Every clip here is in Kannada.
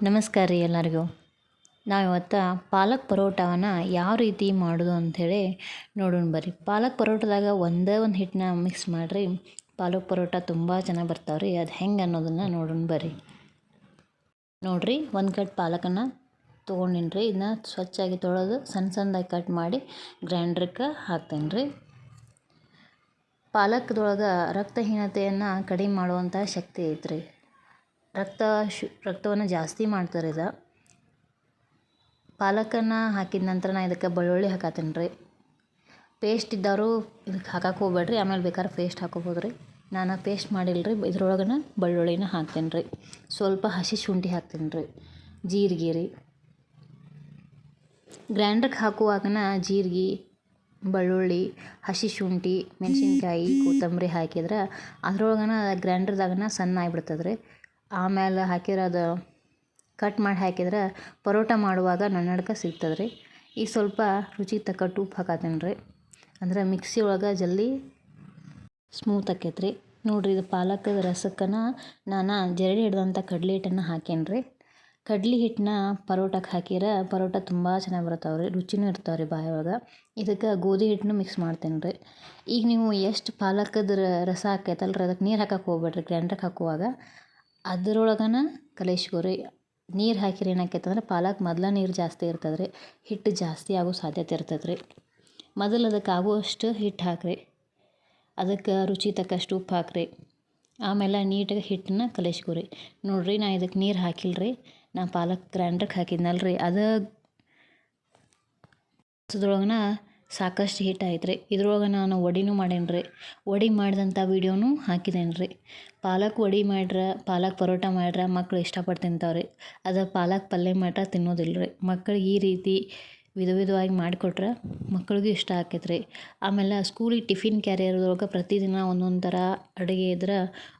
ನಮಸ್ಕಾರ ರೀ ಎಲ್ಲರಿಗೂ. ನಾವು ಇವತ್ತು ಪಾಲಕ್ ಪರೋಟವನ್ನು ಯಾವ ರೀತಿ ಮಾಡೋದು ಅಂಥೇಳಿ ನೋಡೋಣ ಬರ್ರಿ. ಪಾಲಕ್ ಪರೋಟದಾಗ ಒಂದೇ ಒಂದು ಹಿಟ್ಟನ್ನ ಮಿಕ್ಸ್ ಮಾಡಿರಿ, ಪಾಲಕ್ ಪರೋಟ ತುಂಬ ಚೆನ್ನಾಗಿ ಬರ್ತಾವೆ ರೀ. ಅದು ಹೆಂಗೆ ಅನ್ನೋದನ್ನು ನೋಡೋಣ ಬರ್ರಿ. ನೋಡಿರಿ, ಒಂದು ಕಟ್ ಪಾಲಕನ್ನು ತೊಗೊಂಡಿನಿ ರೀ. ಇದನ್ನ ಸ್ವಚ್ಛಾಗಿ ತೊಳೆದು ಸಣ್ಣ ಸಣ್ಣದಾಗಿ ಕಟ್ ಮಾಡಿ ಗ್ರೈಂಡ್ರಿಗೆ ಹಾಕ್ತೇನೆ ರೀ. ಪಾಲಕ್ದೊಳಗೆ ರಕ್ತಹೀನತೆಯನ್ನು ಕಡಿಮೆ ಮಾಡುವಂಥ ಶಕ್ತಿ ಐತ್ರಿ. ರಕ್ತವನ್ನು ಜಾಸ್ತಿ ಮಾಡ್ತಾರೆ ಇದು. ಪಾಲಕನ್ನು ಹಾಕಿದ ನಂತರ ನಾನು ಇದಕ್ಕೆ ಬೆಳ್ಳುಳ್ಳಿ ಹಾಕತ್ತೀನಿ ರೀ. ಪೇಸ್ಟ್ ಇದ್ದವರು ಇದಕ್ಕೆ ಹಾಕಕ್ಕೆ ಹೋಗ್ಬೇಡ್ರಿ, ಆಮೇಲೆ ಬೇಕಾದ್ರೆ ಪೇಸ್ಟ್ ಹಾಕೋಬೋದು ರೀ. ನಾನು ಪೇಸ್ಟ್ ಮಾಡಿಲ್ಲ ರೀ. ಇದ್ರೊಳಗೆ ಬೆಳ್ಳುಳ್ಳಿನ ಹಾಕ್ತೀನಿ ರೀ. ಸ್ವಲ್ಪ ಹಸಿ ಶುಂಠಿ ಹಾಕ್ತೀನಿ ರೀ. ಜೀರಿಗೆ ರೀ. ಗ್ರೈಂಡ್ರಿಗೆ ಹಾಕುವಾಗನ ಜೀರಿಗೆ, ಬೆಳ್ಳುಳ್ಳಿ, ಹಸಿ ಶುಂಠಿ, ಮೆಣಸಿನ್ಕಾಯಿ, ಕೊತ್ತಂಬರಿ ಹಾಕಿದ್ರೆ ಅದ್ರೊಳಗನ ಗ್ರೈಂಡ್ರದಾಗನ ಸಣ್ಣ ಆಗಿಬಿಡ್ತದೆ ರೀ. ಆಮೇಲೆ ಹಾಕಿರೋದು ಕಟ್ ಮಾಡಿ ಹಾಕಿದ್ರೆ ಪರೋಟ ಮಾಡುವಾಗ ನನ್ನಡ್ಕ ಸಿಗ್ತದೆ ರೀ. ಈಗ ಸ್ವಲ್ಪ ರುಚಿ ತಕ್ಕಟ್ಟು ಉಪ್ಪು ಹಾಕತ್ತೀನಿ ರೀ. ಅಂದ್ರೆ ಮಿಕ್ಸಿ ಒಳಗೆ ಜಲ್ದಿ ಸ್ಮೂತ್ ಆಕೈತೆ ರೀ. ನೋಡಿರಿ, ಇದು ಪಾಲಕದ ರಸಕ್ಕನ ನಾನು ಜರಡಿ ಹಿಡ್ದಂಥ ಕಡ್ಲೆ ಹಿಟ್ಟನ್ನು ಹಾಕೇನಿ ರೀ. ಕಡ್ಲೆ ಹಿಟ್ಟನ್ನ ಪರೋಟಕ್ಕೆ ಹಾಕಿದ್ರೆ ಪರೋಟ ತುಂಬ ಚೆನ್ನಾಗಿ ಬರ್ತಾವೆ ರೀ, ರುಚಿನೂ ಇರ್ತಾವೆ ರೀ ಬಾಯೊಳಗೆ. ಇದಕ್ಕೆ ಗೋಧಿ ಹಿಟ್ಟನ್ನು ಮಿಕ್ಸ್ ಮಾಡ್ತೇನೆ ರೀ. ಈಗ ನೀವು ಎಷ್ಟು ಪಾಲಕದ ರಸ ಹಾಕೈತಲ್ಲ ರೀ, ಅದಕ್ಕೆ ನೀರು ಹಾಕಕ್ಕೆ ಹೋಗ್ಬೇಡ್ರಿ. ಗ್ರೈಂಡ್ರಿಗೆ ಹಾಕುವಾಗ ಅದ್ರೊಳಗನ ಕಲಿಸ್ಕೋರಿ. ನೀರು ಹಾಕಿರಿ ಏನಾಕೈತೆ ಅಂದ್ರೆ ಪಾಲಕ್ ಮೊದಲ ನೀರು ಜಾಸ್ತಿ ಇರ್ತದೆ ರೀ, ಹಿಟ್ಟು ಜಾಸ್ತಿ ಆಗೋ ಸಾಧ್ಯತೆ ಇರ್ತದೆ ರೀ. ಮೊದಲು ಅದಕ್ಕೆ ಆಗುವಷ್ಟು ಹಿಟ್ಟು ಹಾಕಿರಿ, ಅದಕ್ಕೆ ರುಚಿ ತಕ್ಕಷ್ಟು ಉಪ್ಪು ಹಾಕಿರಿ. ಆಮೇಲೆ ನೀಟಾಗಿ ಹಿಟ್ಟನ್ನ ಕಲಿಸ್ಕೋರಿ. ನೋಡಿರಿ, ನಾನು ಇದಕ್ಕೆ ನೀರು ಹಾಕಿಲ್ಲ ರೀ. ನಾನು ಪಾಲಕ್ ಗ್ರೈಂಡ್ರಿಗೆ ಹಾಕಿದ್ನಲ್ಲ ರೀ, ಅದ್ರೊಳಗನ ಸಾಕಷ್ಟು ಹಿಟ್ಟು ಆಯ್ತು ರೀ. ಇದ್ರೊಳಗೆ ನಾನು ವಡಿನೂ ಮಾಡೇನಿ ರೀ. ವಡೆ ಮಾಡಿದಂಥ ವೀಡಿಯೋನೂ ಹಾಕಿದ್ದೇನೆ ರೀ. ಪಾಲಕ್ ವಡೆ ಮಾಡ್ರೆ, ಪಾಲಕ್ ಪರೋಟ ಮಾಡ್ರೆ ಮಕ್ಕಳು ಇಷ್ಟಪಟ್ಟು ತಿಂತಾವೆ ರೀ. ಅದು ಪಾಲಕ್ ಪಲ್ಯ ಮಾಡ್ರೆ ತಿನ್ನೋದಿಲ್ಲ ರೀ. ಮಕ್ಕಳಿಗೆ ಈ ರೀತಿ ವಿಧವಾಗಿ ಮಾಡಿಕೊಟ್ರೆ ಮಕ್ಳಿಗೂ ಇಷ್ಟ ಆಕೈತೆ ರೀ. ಆಮೇಲೆ ಸ್ಕೂಲಿಗೆ ಟಿಫಿನ್ ಕ್ಯಾರಿಯರ್ದೊಳಗೆ ಪ್ರತಿದಿನ ಒಂದೊಂದು ಥರ ಅಡುಗೆ ಇದ್ರೆ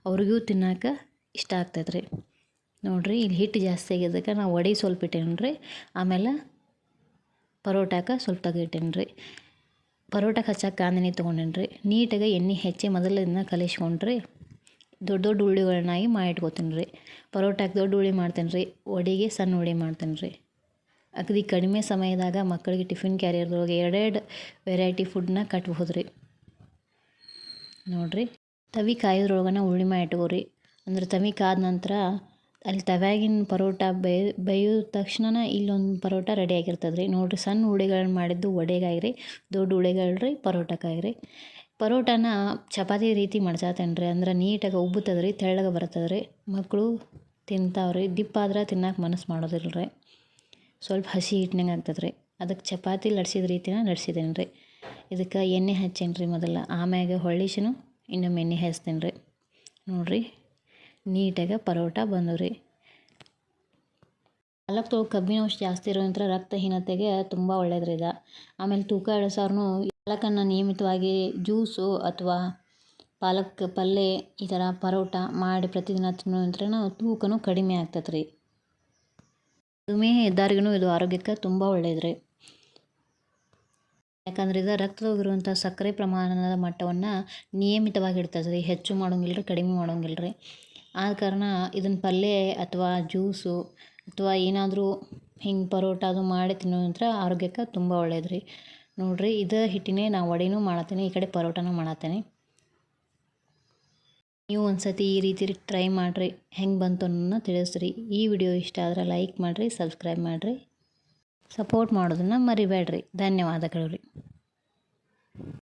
ಅವ್ರಿಗೂ ತಿನ್ನೋಕೆ ಇಷ್ಟ ಆಗ್ತೈತೆ ರೀ. ನೋಡಿರಿ, ಇಲ್ಲಿ ಹಿಟ್ಟು ಜಾಸ್ತಿ ಆಗಿದ್ದಕ್ಕೆ ನಾವು ವಡೆ ಸ್ವಲ್ಪ ಇಟ್ಟೇನಿ ರೀ. ಆಮೇಲೆ ಪರೋಟಕ್ಕೆ ಸ್ವಲ್ಪ ತೆಗಿಟ್ಟೇನಿ ರೀ. ಪರೋಟಕ್ಕೆ ಹಚ್ಚಕ್ಕೆ ಕಾಂದೆಣ್ಣೆ ತೊಗೊಂಡೇನಿ ರೀ. ನೀಟಾಗಿ ಎಣ್ಣೆ ಹೆಚ್ಚಿ ಮೊದಲು ಇದನ್ನ ಕಲಿಸ್ಕೊಂಡ್ರಿ ದೊಡ್ಡ ದೊಡ್ಡ ಉಳ್ಳಿಗಳನ್ನಾಗಿ ಮಾಡಿಟ್ಕೋತೀನಿ ರೀ. ಪರೋಟಕ್ಕೆ ದೊಡ್ಡ ಉಳ್ಳಿ ಮಾಡ್ತೇನೆ ರೀ, ವಡೆಗೆ ಸಣ್ಣ ಉಳ್ಳಿ ಮಾಡ್ತೇನೆ ರೀ. ಅಗದಿ ಕಡಿಮೆ ಸಮಯದಾಗ ಮಕ್ಕಳಿಗೆ ಟಿಫಿನ್ ಕ್ಯಾರಿಯರ್ದೊಳಗೆ ಎರಡೆರಡು ವೆರೈಟಿ ಫುಡ್ನ ಕಟ್ಬೋದು ರೀ. ನೋಡಿರಿ, ತವಿ ಕಾಯೋದ್ರೊಳಗನ ಉಳ್ಳಿ ಮಾಡಿ ಇಟ್ಕೋರಿ. ಅಂದ್ರೆ ತವಿ ಕಾದ ನಂತರ ಅಲ್ಲಿ ತವ್ಯಾಗಿನ ಪರೋಟ ಬೇಯೋ ತಕ್ಷಣ ಇಲ್ಲೊಂದು ಪರೋಟ ರೆಡಿ ಆಗಿರ್ತದೆ ರೀ. ನೋಡಿರಿ, ಸಣ್ಣ ಉಳ್ಳಿಗಳನ್ನ ಮಾಡಿದ್ದು ವಡೆಗಾಗಿರಿ, ದೊಡ್ಡ ಉಳ್ಳಿಗಳು ರೀ ಪರೋಟಕ್ಕಾಗಿರಿ. ಪರೋಟನ ಚಪಾತಿ ರೀತಿ ಮಡ್ಚಾತೇನೆ ರೀ. ಅಂದ್ರೆ ನೀಟಾಗಿ ಉಬ್ಬುತ್ತದೆ ರೀ, ತೆಳ್ಳಗೆ ಬರ್ತದೆ ರೀ. ಮಕ್ಕಳು ತಿಂತಾವ್ರಿ. ದಿಪ್ಪಾದ್ರೆ ತಿನ್ನಕ್ಕೆ ಮನಸ್ಸು ಮಾಡೋದಿಲ್ಲ ರೀ. ಸ್ವಲ್ಪ ಹಸಿ ಹಿಟ್ಟಿನಂಗೆ ಆಗ್ತದೆ ರೀ. ಅದಕ್ಕೆ ಚಪಾತಿ ಲಟ್ಸಿದ ರೀತಿನ ಲಟ್ಸಿದ್ದೇನೆ ರೀ. ಇದಕ್ಕೆ ಎಣ್ಣೆ ಹಚ್ಚೇನಿ ರೀ ಮೊದಲು. ಆಮ್ಯಾಗ ಹೊಳ್ಳಿಸಿನು ಇನ್ನೊಮ್ಮೆ ಎಣ್ಣೆ ಹಚ್ತೇನೆ ರೀ. ನೋಡಿರಿ, ನೀಟಾಗಿ ಪರೋಟ ಬಂದವು ರೀ. ಪಾಲಕ್ದೊಳಗೆ ಕಬ್ಬಿನಾಂಶ ಜಾಸ್ತಿ ಇರೋಂಥ ರಕ್ತಹೀನತೆಗೆ ತುಂಬ ಒಳ್ಳೇದು ರೀ ಇದು. ಆಮೇಲೆ ತೂಕ ಇಳಿಸೋರ್ನು ಪಾಲಕನ್ನು ನಿಯಮಿತವಾಗಿ ಜ್ಯೂಸು ಅಥವಾ ಪಾಲಕ್ ಪಲ್ಯ ಈ ಥರ ಪರೋಟ ಮಾಡಿ ಪ್ರತಿದಿನ ತಿನ್ನೋದ್ರಿಂದ ತೂಕನೂ ಕಡಿಮೆ ಆಗ್ತದೆ ರೀ. ಮಧುಮೇಹ ಇದ್ದವ್ರಿಗೂ ಇದು ಆರೋಗ್ಯಕ್ಕೆ ತುಂಬ ಒಳ್ಳೇದು ರೀ. ಯಾಕಂದ್ರೆ ಇದು ರಕ್ತದೊಳಗಿರುವಂಥ ಸಕ್ಕರೆ ಪ್ರಮಾಣದ ಮಟ್ಟವನ್ನು ನಿಯಮಿತವಾಗಿ ಇಡ್ತದೆ ರೀ. ಹೆಚ್ಚು ಮಾಡೋಂಗಿಲ್ಲ ರೀ, ಕಡಿಮೆ ಮಾಡೋಂಗಿಲ್ಲ ರೀ. ಆದ ಕಾರಣ ಇದನ್ನು ಪಲ್ಯ ಅಥವಾ ಜ್ಯೂಸು ಅಥವಾ ಏನಾದರೂ ಹಿಂಗೆ ಪರೋಟ ಅದು ಮಾಡಿ ತಿನ್ನೋದಂದ್ರೆ ಆರೋಗ್ಯಕ್ಕೆ ತುಂಬ ಒಳ್ಳೇದು ರೀ. ನೋಡಿರಿ, ಇದು ಹಿಟ್ಟಿನೇ ನಾವು ವಡೆನೂ ಮಾಡತ್ತೀನಿ, ಈ ಕಡೆ ಪರೋಟನೂ ಮಾಡತ್ತೀನಿ. ನೀವು ಒಂದು ಸತಿ ಈ ರೀತಿ ಟ್ರೈ ಮಾಡಿರಿ, ಹೆಂಗೆ ಬಂತು ಅನ್ನೋದನ್ನ ತಿಳಿಸ್ರಿ. ಈ ವಿಡಿಯೋ ಇಷ್ಟ ಆದರೆ ಲೈಕ್ ಮಾಡಿರಿ, ಸಬ್ಸ್ಕ್ರೈಬ್ ಮಾಡಿರಿ, ಸಪೋರ್ಟ್ ಮಾಡೋದನ್ನು ಮರಿಬೇಡ್ರಿ. ಧನ್ಯವಾದಗಳು ರೀ.